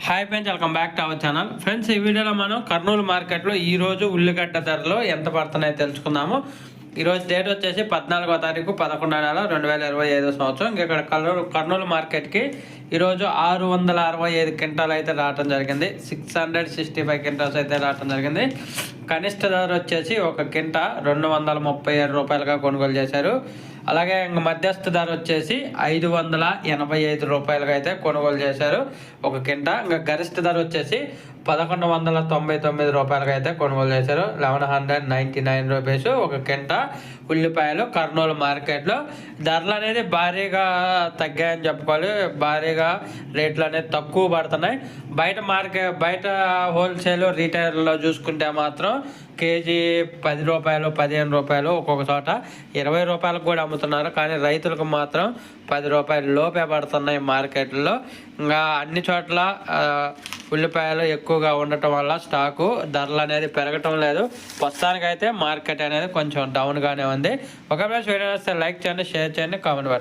Hi friends, welcome back to our channel. Friends, ఈ వీడియోలో మనం కర్నూలు మార్కెట్లో ఈరోజు ఉల్లిగడ్డ ధరలు ఎంత పడుతున్నాయో తెలుసుకుందాము. ఈరోజు డేట్ వచ్చేసి 14వ తారీఖు 11వ నెల 2025 సంవత్సరం. ఇంకా ఇక్కడ కర్నూలు మార్కెట్కి ఈరోజు 665 క్వింటాలు అయితే రావడం జరిగింది. 665 క్వింటాల్స్ అయితే రావడం జరిగింది. కనిష్ట ధర వచ్చేసి ఒక కింట 237 రూపాయలుగా కొనుగోలు చేశారు. అలాగే ఇంక మధ్యస్థ ధర వచ్చేసి 585 రూపాయలుగా అయితే కొనుగోలు చేశారు ఒక కింట. ఇంకా గరిష్ట ధర వచ్చేసి 1199 రూపాయలుగా అయితే కొనుగోలు చేశారు. 1199 రూపీస్ ఒక కింట ఉల్లిపాయలు కర్నూలు మార్కెట్లో. ధరలు అనేది భారీగా తగ్గాయని చెప్పుకోవాలి. భారీగా రేట్లు అనేది తక్కువ పడుతున్నాయి. బయట హోల్సేల్ రీటైల్లో చూసుకుంటే మాత్రం కేజీ 10 రూపాయలు 15 రూపాయలు, ఒక్కొక్క చోట 20 రూపాయలకు కూడా అమ్ముతున్నారు. కానీ రైతులకు మాత్రం 10 రూపాయల లోపే పడుతున్నాయి మార్కెట్లో. ఇంకా అన్ని చోట్ల ఉల్లిపాయలు ఎక్కువగా ఉండటం వల్ల స్టాకు ధరలు అనేది పెరగటం లేదు. ప్రస్తుతానికైతే మార్కెట్ అనేది కొంచెం డౌన్గానే ఉంది. ఒకవేళ వీడియో వస్తే లైక్ చేయండి, షేర్ చేయండి, కామెంట్ పెట్టండి.